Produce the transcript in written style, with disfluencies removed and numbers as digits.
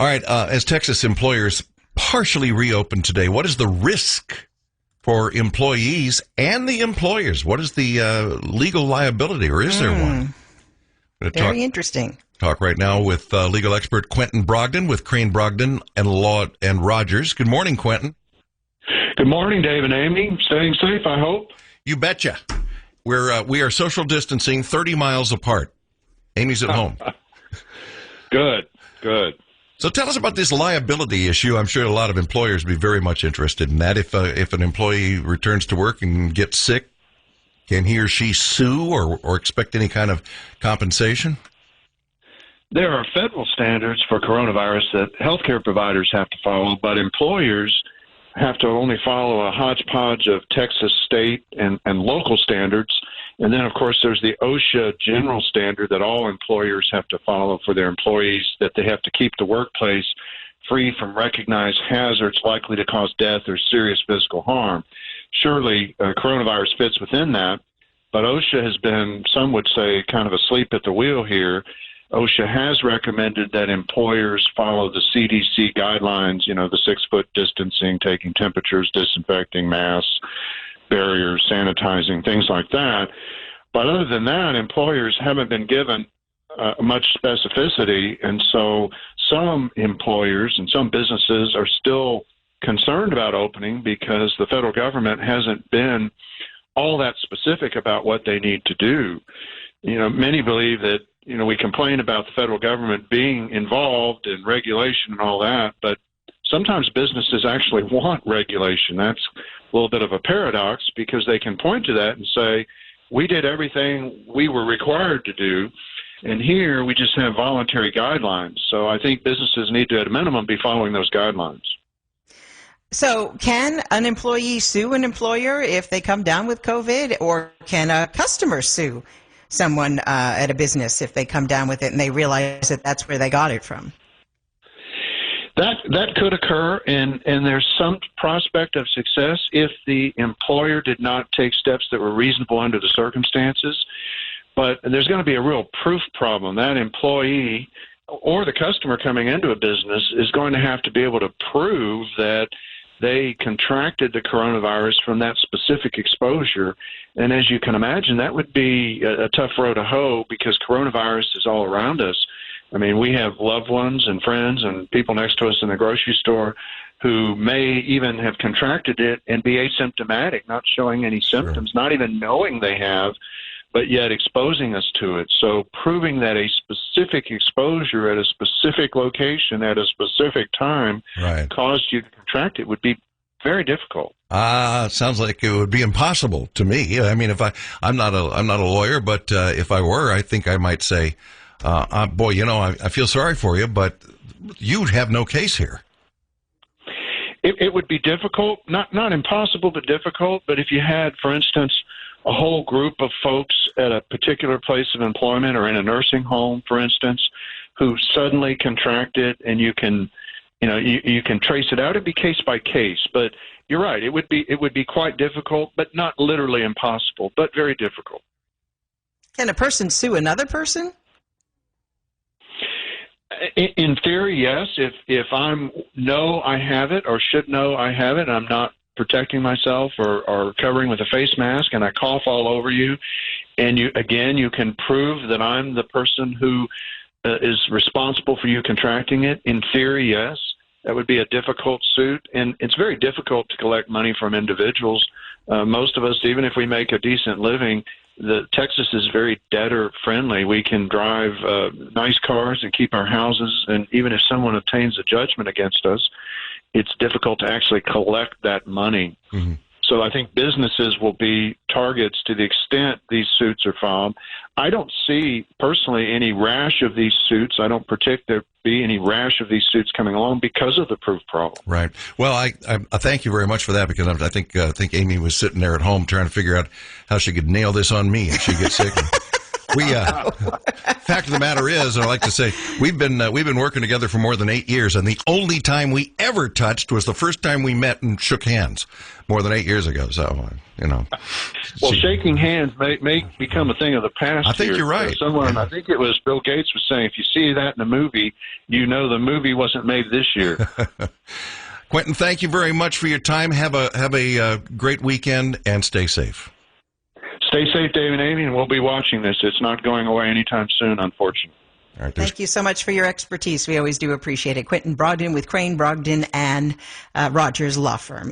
All right, as Texas employers partially reopen today, what is the risk for employees and the employers? What is the legal liability, or is there one? Very interesting. Talk right now with legal expert Quentin Brogdon with Crain Brogdon and Law and Rogers. Good morning, Quentin. Good morning, Dave and Amy. Staying safe, I hope. You betcha. We are social distancing 30 miles apart. Amy's at home. Good. So tell us about this liability issue. I'm sure a lot of employers would be very much interested in that. If an employee returns to work and gets sick, can he or she sue or expect any kind of compensation? There are federal standards for coronavirus that healthcare providers have to follow, but employers have to only follow a hodgepodge of Texas state and local standards. And then, of course, there's the OSHA general standard that all employers have to follow for their employees, that they have to keep the workplace free from recognized hazards likely to cause death or serious physical harm. Surely, coronavirus fits within that, but OSHA has been, some would say, kind of asleep at the wheel here. OSHA has recommended that employers follow the CDC guidelines, the 6-foot distancing, taking temperatures, disinfecting masks, barriers, sanitizing, things like that. But other than that, employers haven't been given much specificity, and so some employers and some businesses are still concerned about opening because the federal government hasn't been all that specific about what they need to do. Many believe that, we complain about the federal government being involved in regulation and all that, but sometimes businesses actually want regulation. That's a little bit of a paradox because they can point to that and say, we did everything we were required to do, and here we just have voluntary guidelines. So I think businesses need to, at a minimum, be following those guidelines. So can an employee sue an employer if they come down with COVID, or can a customer sue someone at a business if they come down with it and they realize that that's where they got it from? That could occur, and there's some prospect of success if the employer did not take steps that were reasonable under the circumstances. But there's going to be a real proof problem. That employee or the customer coming into a business is going to have to be able to prove that they contracted the coronavirus from that specific exposure. And as you can imagine, that would be a tough row to hoe because coronavirus is all around us. I mean, we have loved ones and friends and people next to us in the grocery store who may even have contracted it and be asymptomatic, not showing any symptoms, not even knowing they have, but yet exposing us to it. So proving that a specific exposure at a specific location at a specific time caused you to contract it would be very difficult. Sounds like it would be impossible to me. I mean, I'm not a lawyer, but if I were, I think I might say, boy, I feel sorry for you, but you'd have no case here. It would be difficult, not impossible, but difficult. But if you had, for instance, a whole group of folks at a particular place of employment or in a nursing home, for instance, who suddenly contract it, and you can trace it out. It'd be case by case, but you're right. It would be quite difficult, but not literally impossible, but very difficult. Can a person sue another person? In theory, yes. If I know I have it or should know I have it, I'm not protecting myself or covering with a face mask, and I cough all over you, and you can prove that I'm the person who is responsible for you contracting it. In theory, yes. That would be a difficult suit, and it's very difficult to collect money from individuals. Most of us, even if we make a decent living, Texas is very debtor-friendly. We can drive nice cars and keep our houses, and even if someone obtains a judgment against us, it's difficult to actually collect that money. Mm-hmm. So I think businesses will be targets to the extent these suits are filed. I don't see, personally, any rash of these suits. I don't predict there be any rash of these suits coming along because of the proof problem. Right. Well, I thank you very much for that, because I think Amy was sitting there at home trying to figure out how she could nail this on me if she gets sick. Fact of the matter is, I like to say, we've been working together for more than 8 years, and the only time we ever touched was the first time we met and shook hands more than 8 years ago. So, Well, shaking hands may become a thing of the past. I think you're right. Someone, I think it was Bill Gates, was saying, if you see that in a movie, you know the movie wasn't made this year. Quentin, thank you very much for your time. Have a great weekend and stay safe. Stay safe, Dave and Amy, and we'll be watching this. It's not going away anytime soon, unfortunately. All right, thank you so much for your expertise. We always do appreciate it. Quentin Brogdon with Crain Brogdon and Rogers Law Firm.